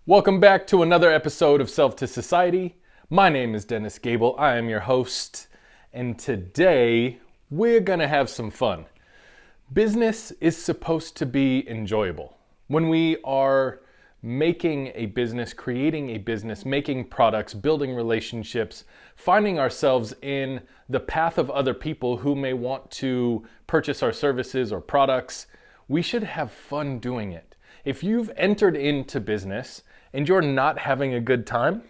Welcome back to another episode of Self to Society. My name is Dennis Gable. I am your host, and today we're gonna have some fun. Business is supposed to be enjoyable. When we are making a business, creating a business, making products, building relationships, finding ourselves in the path of other people who may want to purchase our services or products, we should have fun doing it. If you've entered into business and you're not having a good time,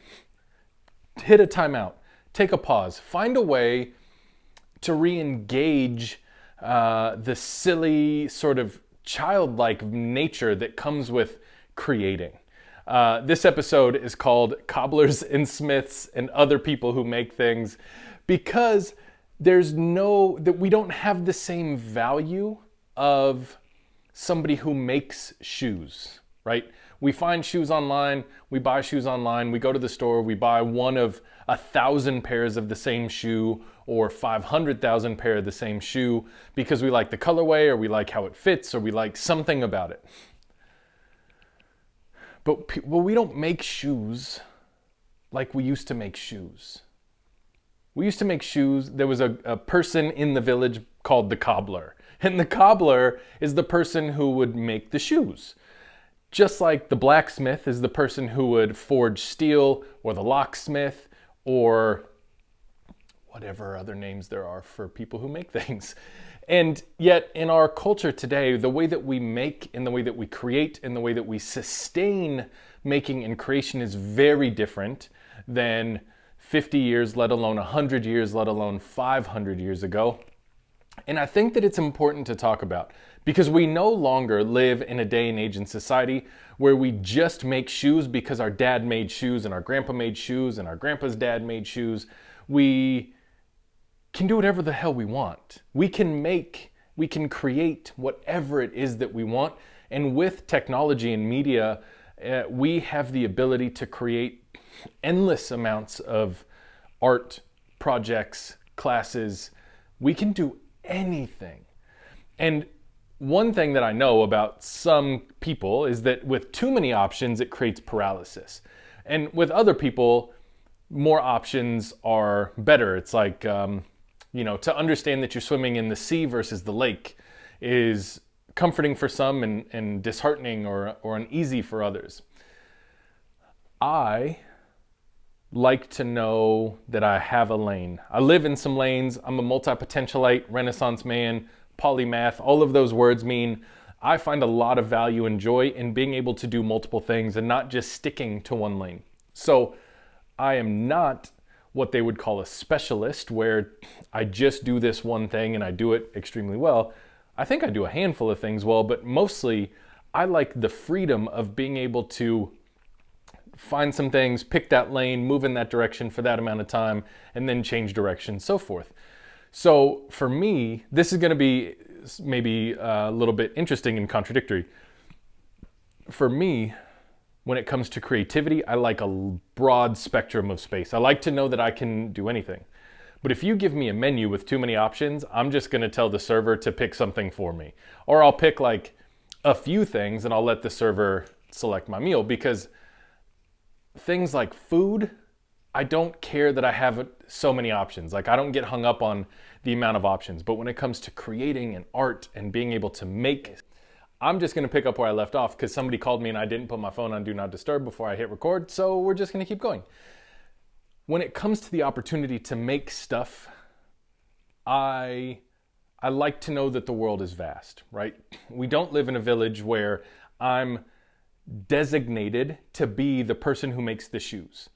hit a timeout, take a pause, find a way to re-engage the silly sort of childlike nature that comes with creating. This episode is called Cobblers and Smiths and Other People Who Make Things, because that we don't have the same value of somebody who makes shoes, right? We find shoes online, we buy shoes online, we go to the store, we buy one of 1,000 pairs of the same shoe or 500,000 pair of the same shoe because we like the colorway or we like how it fits or we like something about it. But we don't make shoes like we used to make shoes. We used to make shoes. There was a person in the village called the cobbler. And the cobbler is the person who would make the shoes. Just like the blacksmith is the person who would forge steel, or the locksmith, or whatever other names there are for people who make things. And yet in our culture today, the way that we make and the way that we create and the way that we sustain making and creation is very different than 50 years, let alone 100 years, let alone 500 years ago. And I think that it's important to talk about because we no longer live in a day and age in society where we just make shoes because our dad made shoes and our grandpa made shoes and our grandpa's dad made shoes. We can do whatever the hell we want. We can create whatever it is that we want. And with technology and media, we have the ability to create endless amounts of art, projects, classes. We can do anything. And one thing that I know about some people is that with too many options, it creates paralysis. And with other people, more options are better. It's like, to understand that you're swimming in the sea versus the lake is comforting for some and disheartening or uneasy for others. I like to know that I have a lane. I live in some lanes. I'm a multi-potentialite, Renaissance man, polymath. All of those words mean I find a lot of value and joy in being able to do multiple things and not just sticking to one lane. So I am not what they would call a specialist, where I just do this one thing and I do it extremely well. I think I do a handful of things well, but mostly I like the freedom of being able to find some things, pick that lane, move in that direction for that amount of time, and then change direction, so forth. So for me, this is going to be maybe a little bit interesting and contradictory. For me, when it comes to creativity, I like a broad spectrum of space. I like to know that I can do anything. But if you give me a menu with too many options, I'm just going to tell the server to pick something for me. Or I'll pick like a few things and I'll let the server select my meal, because things like food, I don't care that I have so many options. Like, I don't get hung up on the amount of options. But when it comes to creating and art and being able to make, I'm just going to pick up where I left off because somebody called me and I didn't put my phone on Do Not Disturb before I hit record. So we're just going to keep going. When it comes to the opportunity to make stuff, I like to know that the world is vast, right? We don't live in a village where I'm designated to be the person who makes the shoes.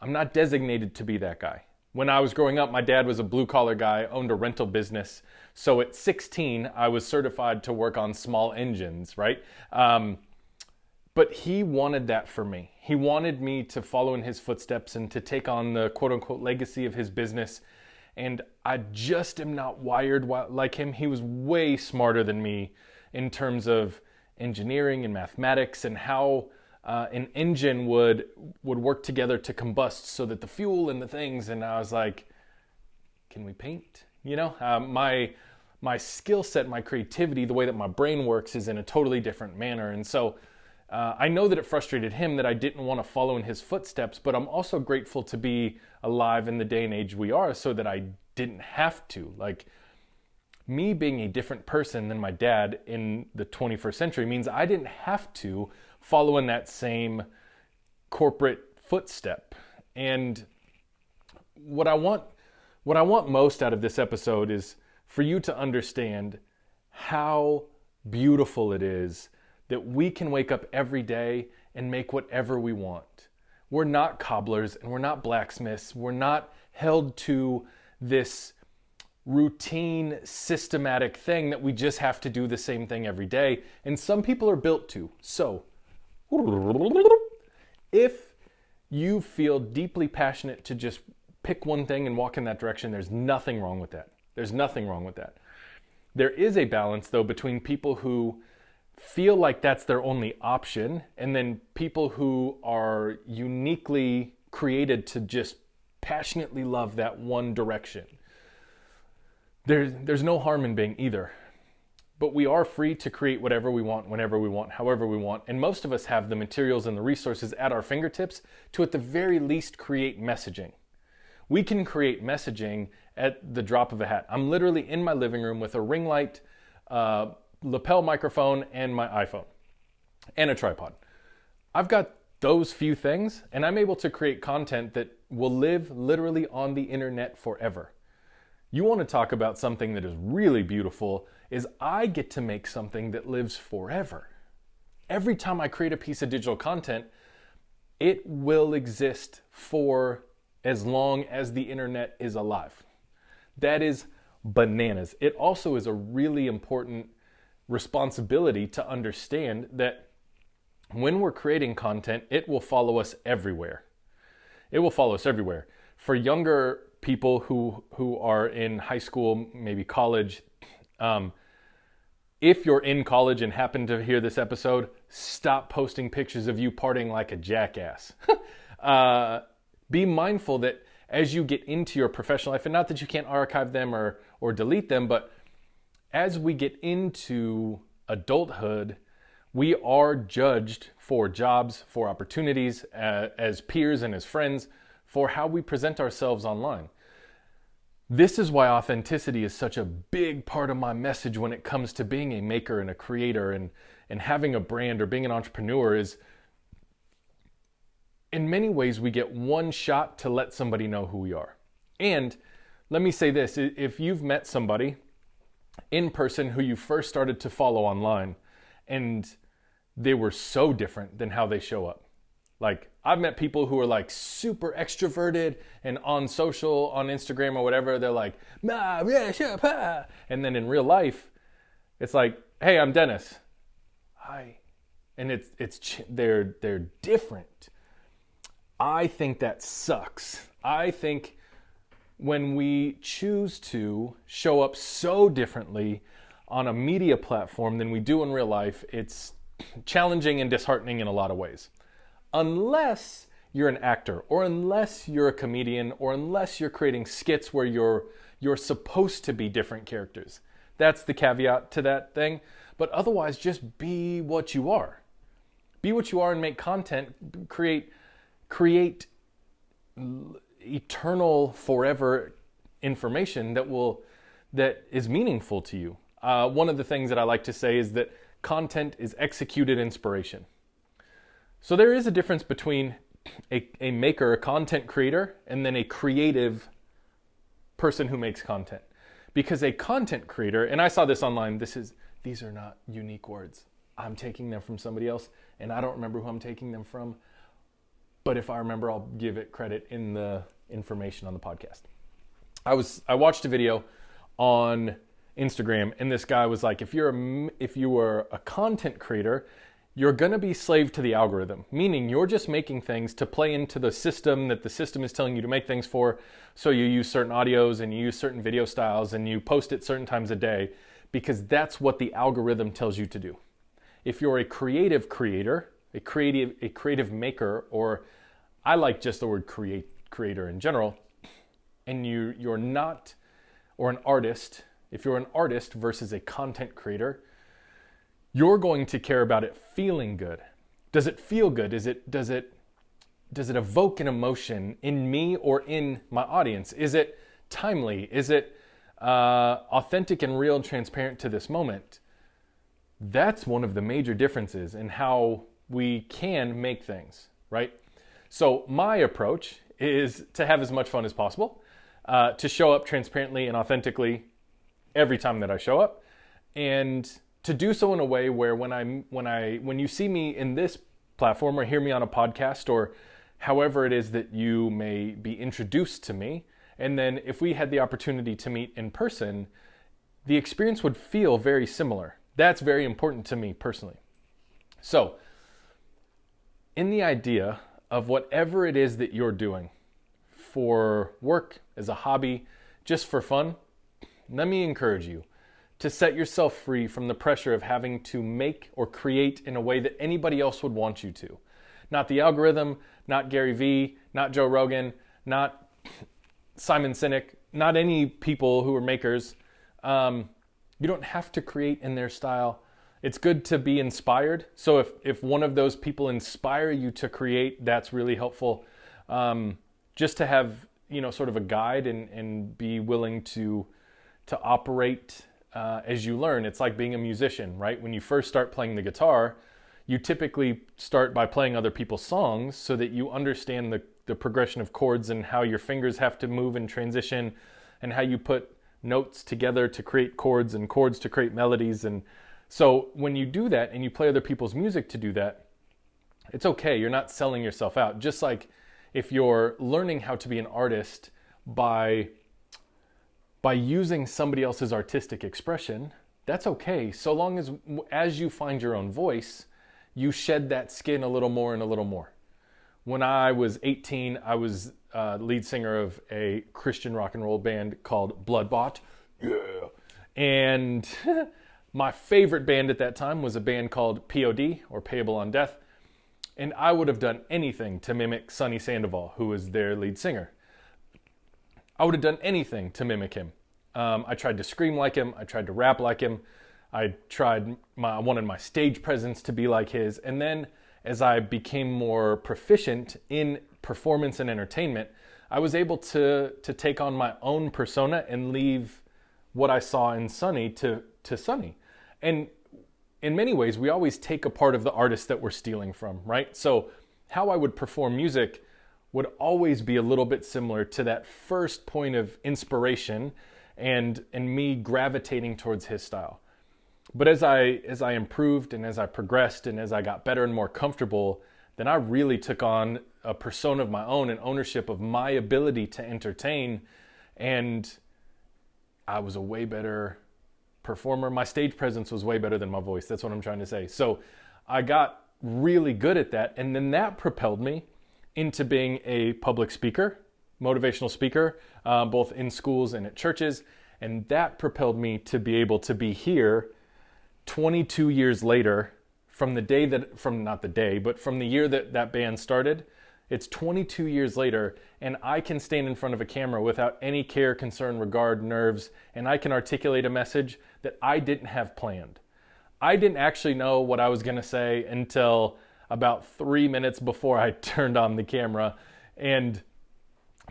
I'm not designated to be that guy. When I was growing up, my dad was a blue-collar guy, owned a rental business. So at 16, I was certified to work on small engines, right? But he wanted that for me. He wanted me to follow in his footsteps and to take on the quote-unquote legacy of his business. And I just am not wired like him. He was way smarter than me in terms of engineering and mathematics and how an engine would work together to combust so that the fuel and the things. And I was like, can we paint? My skill set, my creativity, the way that my brain works is in a totally different manner. And so I know that it frustrated him that I didn't want to follow in his footsteps, but I'm also grateful to be alive in the day and age we are so that I didn't have to. Like, me being a different person than my dad in the 21st century means I didn't have to follow in that same corporate footstep. And what I want most out of this episode is for you to understand how beautiful it is that we can wake up every day and make whatever we want. We're not cobblers and we're not blacksmiths. We're not held to this routine, systematic thing that we just have to do the same thing every day. And some people are built to. So, if you feel deeply passionate to just pick one thing and walk in that direction, there's nothing wrong with that. There's nothing wrong with that. There is a balance, though, between people who feel like that's their only option and then people who are uniquely created to just passionately love that one direction. There's no harm in being either. But we are free to create whatever we want, whenever we want, however we want. And most of us have the materials and the resources at our fingertips to, at the very least, create messaging. We can create messaging at the drop of a hat. I'm literally in my living room with a ring light, lapel microphone, and my iPhone, and a tripod. I've got those few things, and I'm able to create content that will live literally on the internet forever. You want to talk about something that is really beautiful, is I get to make something that lives forever. Every time I create a piece of digital content, it will exist for as long as the internet is alive. That is bananas. It also is a really important responsibility to understand that when we're creating content, it will follow us everywhere. It will follow us everywhere. For younger people who are in high school, maybe college, if you're in college and happen to hear this episode, stop posting pictures of you partying like a jackass. Be mindful that as you get into your professional life, and not that you can't archive them or delete them, but as we get into adulthood, we are judged for jobs, for opportunities, as peers and as friends, for how we present ourselves online. This is why authenticity is such a big part of my message when it comes to being a maker and a creator and having a brand or being an entrepreneur is, in many ways, we get one shot to let somebody know who we are. And let me say this, if you've met somebody in person who you first started to follow online and they were so different than how they show up. Like, I've met people who are like super extroverted and on social, on Instagram or whatever, they're like, nah, yeah, sure, pa. And then in real life, it's like, hey, I'm Dennis. Hi. And they're different. I think that sucks. I think when we choose to show up so differently on a media platform than we do in real life, it's challenging and disheartening in a lot of ways. Unless you're an actor, or unless you're a comedian, or unless you're creating skits where you're supposed to be different characters. That's the caveat to that thing. But otherwise, just be what you are. Be what you are and make content, create eternal, forever information that is meaningful to you. One of the things that I like to say is that content is executed inspiration. So there is a difference between a maker, a content creator, and then a creative person who makes content. Because a content creator, and I saw this online, these are not unique words. I'm taking them from somebody else, and I don't remember who I'm taking them from. But if I remember, I'll give it credit in the information on the podcast. I watched a video on Instagram, and this guy was like, if you were a content creator, you're going to be slave to the algorithm, meaning you're just making things to play into the system that the system is telling you to make things for. So you use certain audios and you use certain video styles and you post it certain times a day because that's what the algorithm tells you to do. If you're a creative creator, a creative maker, or I like just the word creator in general, and you're not, or an artist, if you're an artist versus a content creator, you're going to care about it feeling good. Does it feel good? Does it evoke an emotion in me or in my audience? Is it timely? Is it authentic and real and transparent to this moment? That's one of the major differences in how we can make things, right? So my approach is to have as much fun as possible, to show up transparently and authentically every time that I show up, and to do so in a way where when you see me in this platform or hear me on a podcast or however it is that you may be introduced to me, and then if we had the opportunity to meet in person, the experience would feel very similar. That's very important to me personally. So, in the idea of whatever it is that you're doing for work, as a hobby, just for fun, let me encourage you to set yourself free from the pressure of having to make or create in a way that anybody else would want you to. Not the algorithm, not Gary Vee, not Joe Rogan, not Simon Sinek, not any people who are makers. You don't have to create in their style. It's good to be inspired. So if one of those people inspire you to create, that's really helpful. Just to have, sort of a guide and be willing to operate as you learn. It's like being a musician, right? When you first start playing the guitar, you typically start by playing other people's songs so that you understand the progression of chords and how your fingers have to move and transition and how you put notes together to create chords and chords to create melodies. And so when you do that and you play other people's music to do that, it's okay. You're not selling yourself out. Just like if you're learning how to be an artist by using somebody else's artistic expression, that's okay. So long as you find your own voice, you shed that skin a little more and a little more. When I was 18, I was lead singer of a Christian rock and roll band called Bloodbought. Yeah. And my favorite band at that time was a band called POD, or Payable on Death. And I would have done anything to mimic Sonny Sandoval, who was their lead singer. I would have done anything to mimic him. I tried to scream like him. I tried to rap like him. I wanted my stage presence to be like his. And then as I became more proficient in performance and entertainment, I was able to take on my own persona and leave what I saw in Sonny to Sonny. And in many ways, we always take a part of the artist that we're stealing from, right? So how I would perform music would always be a little bit similar to that first point of inspiration and me gravitating towards his style. But as I improved and as I progressed and as I got better and more comfortable, then I really took on a persona of my own and ownership of my ability to entertain. And I was a way better performer. My stage presence was way better than my voice. That's what I'm trying to say. So I got really good at that. And then that propelled me into being a public speaker, motivational speaker, both in schools and at churches. And that propelled me to be able to be here 22 years later from the year that band started. It's 22 years later, and I can stand in front of a camera without any care, concern, regard, nerves, and I can articulate a message that I didn't have planned. I didn't actually know what I was going to say until about 3 minutes before I turned on the camera. And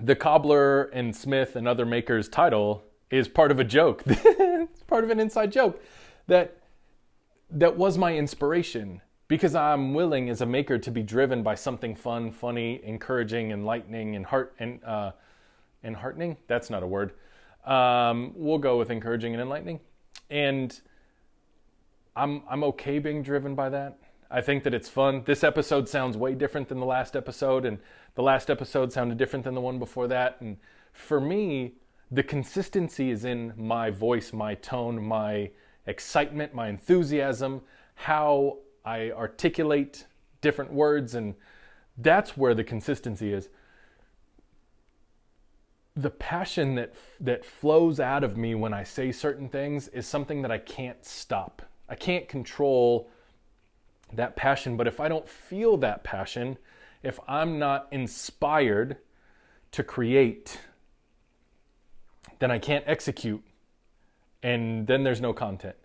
the Cobbler and Smith and other makers title is part of a joke. It's part of an inside joke that was my inspiration, because I'm willing as a maker to be driven by something fun, funny, encouraging, enlightening, and heartening. That's not a word. We'll go with encouraging and enlightening. And I'm okay being driven by that. I think that it's fun. This episode sounds way different than the last episode, and the last episode sounded different than the one before that. And for me, the consistency is in my voice, my tone, my excitement, my enthusiasm, how I articulate different words, and that's where the consistency is. The passion that flows out of me when I say certain things is something that I can't stop. I can't control that passion, but if I don't feel that passion, if I'm not inspired to create, then I can't execute, and then there's no content.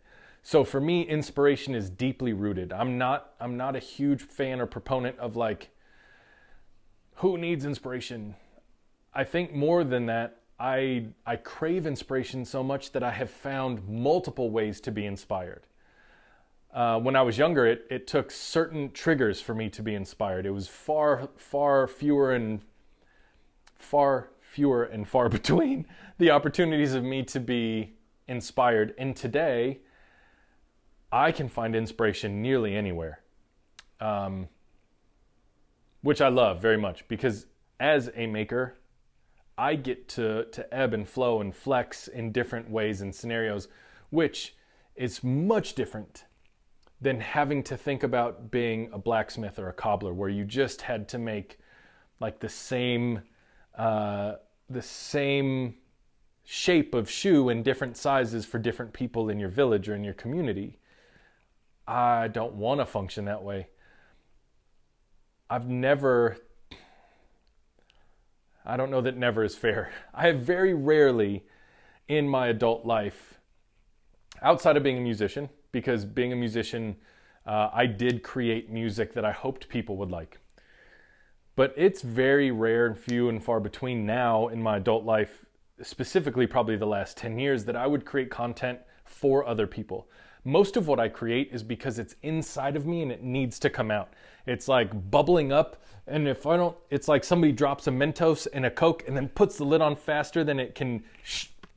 So for me, inspiration is deeply rooted. I'm not a huge fan or proponent of like, who needs inspiration? I think more than that, I crave inspiration so much that I have found multiple ways to be inspired. When I was younger, it took certain triggers for me to be inspired. It was far fewer and far between the opportunities of me to be inspired. And today, I can find inspiration nearly anywhere, which I love very much, because as a maker, I get to ebb and flow and flex in different ways and scenarios, which is much different than having to think about being a blacksmith or a cobbler, where you just had to make like the same shape of shoe in different sizes for different people in your village or in your community. I don't want to function that way. I don't know that never is fair. I have very rarely in my adult life, outside of being a musician, because being a musician, I did create music that I hoped people would like. But it's very rare and few and far between now in my adult life, specifically probably the last 10 years, that I would create content for other people. Most of what I create is because it's inside of me and it needs to come out. It's like bubbling up, and if I don't, it's like somebody drops a Mentos in a Coke and then puts the lid on faster than it can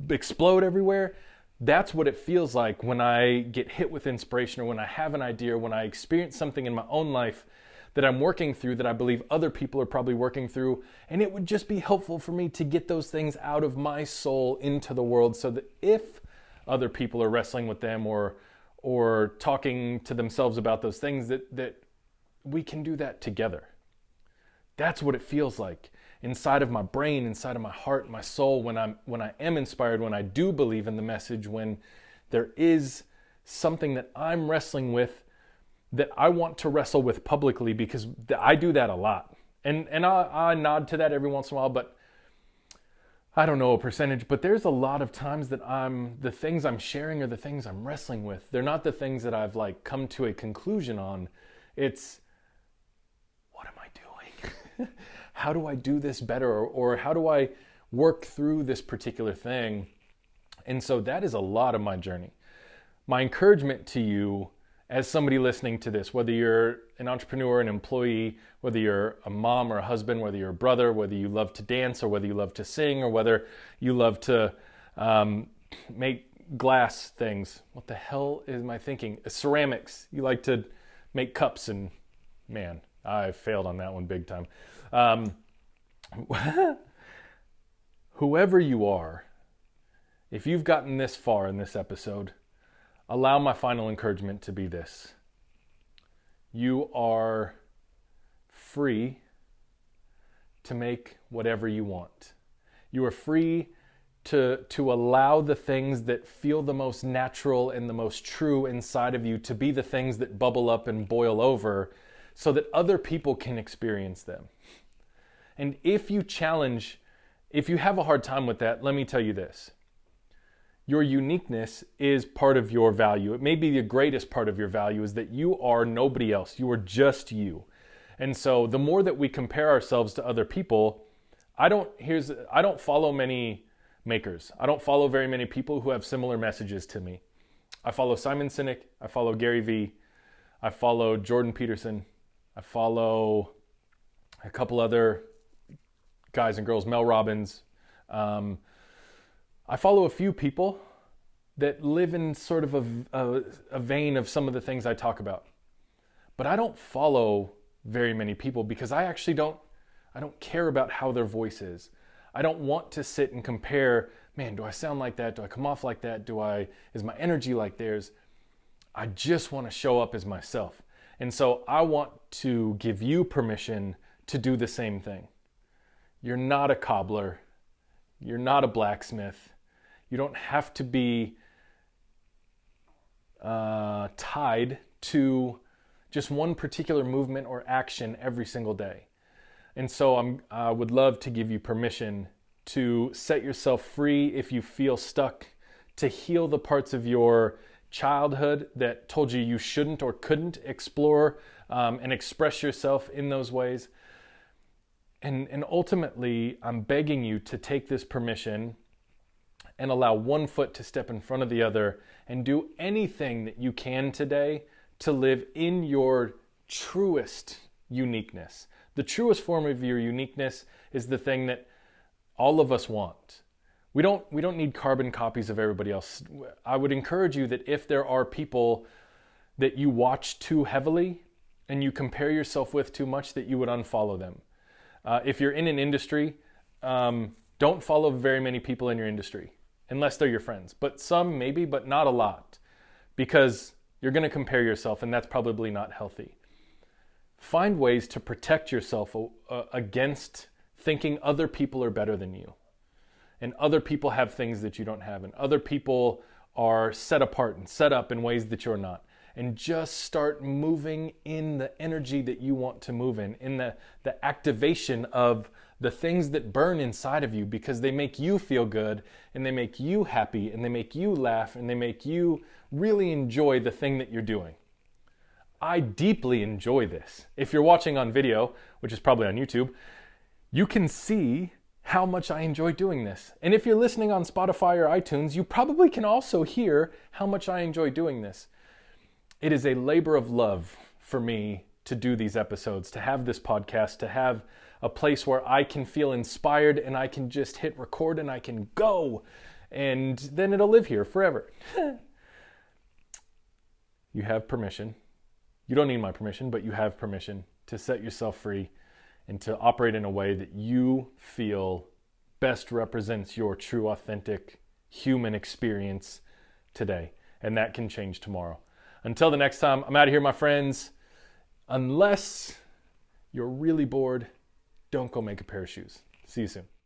explode everywhere. That's what it feels like when I get hit with inspiration, or when I have an idea, or when I experience something in my own life that I'm working through that I believe other people are probably working through. And it would just be helpful for me to get those things out of my soul into the world, so that if other people are wrestling with them or talking to themselves about those things, that we can do that together. That's what it feels like inside of my brain, inside of my heart, my soul, when I am inspired, when I do believe in the message, when there is something that I'm wrestling with that I want to wrestle with publicly, because I do that a lot. And I nod to that every once in a while, but I don't know a percentage, but there's a lot of times that the things I'm sharing are the things I'm wrestling with. They're not the things that I've like come to a conclusion on. It's, what am I doing? How do I do this better? Or how do I work through this particular thing? And so that is a lot of my journey. My encouragement to you, as somebody listening to this, whether you're an entrepreneur, an employee, whether you're a mom or a husband, whether you're a brother, whether you love to dance, or whether you love to sing, or whether you love to make glass things. What the hell am I thinking? Ceramics. You like to make cups, and man, I failed on that one big time. Whoever you are, if you've gotten this far in this episode, allow my final encouragement to be this. You are free to make whatever you want. You are free to allow the things that feel the most natural and the most true inside of you to be the things that bubble up and boil over, so that other people can experience them. And if you have a hard time with that, let me tell you this. Your uniqueness is part of your value. It may be the greatest part of your value, is that you are nobody else. You are just you. And so the more that we compare ourselves to other people, I don't follow many makers. I don't follow very many people who have similar messages to me. I follow Simon Sinek. I follow Gary Vee. I follow Jordan Peterson. I follow a couple other guys and girls, Mel Robbins. I follow a few people that live in sort of a vein of some of the things I talk about. But I don't follow very many people, because I actually don't care about how their voice is. I don't want to sit and compare, man, do I sound like that? Do I come off like that? Is my energy like theirs? I just want to show up as myself. And so I want to give you permission to do the same thing. You're not a cobbler. You're not a blacksmith. You don't have to be tied to just one particular movement or action every single day. And so I would love to give you permission to set yourself free if you feel stuck, to heal the parts of your childhood that told you you shouldn't or couldn't explore and express yourself in those ways. And ultimately, I'm begging you to take this permission and allow one foot to step in front of the other and do anything that you can today to live in your truest uniqueness. The truest form of your uniqueness is the thing that all of us want. We don't need carbon copies of everybody else. I would encourage you that if there are people that you watch too heavily and you compare yourself with too much, that you would unfollow them. If you're in an industry, don't follow very many people in your industry, unless they're your friends. But some maybe, but not a lot, because you're going to compare yourself, and that's probably not healthy. Find ways to protect yourself against thinking other people are better than you, and other people have things that you don't have, and other people are set apart and set up in ways that you're not. And just start moving in the energy that you want to move in the activation of the things that burn inside of you, because they make you feel good, and they make you happy, and they make you laugh, and they make you really enjoy the thing that you're doing. I deeply enjoy this. If you're watching on video, which is probably on YouTube, you can see how much I enjoy doing this. And if you're listening on Spotify or iTunes, you probably can also hear how much I enjoy doing this. It is a labor of love for me to do these episodes, to have this podcast, to have a place where I can feel inspired and I can just hit record and I can go, and then it'll live here forever. You have permission. You don't need my permission, but you have permission to set yourself free and to operate in a way that you feel best represents your true, authentic human experience today. And that can change tomorrow. Until the next time, I'm out of here, my friends. Unless you're really bored, don't go make a pair of shoes. See you soon.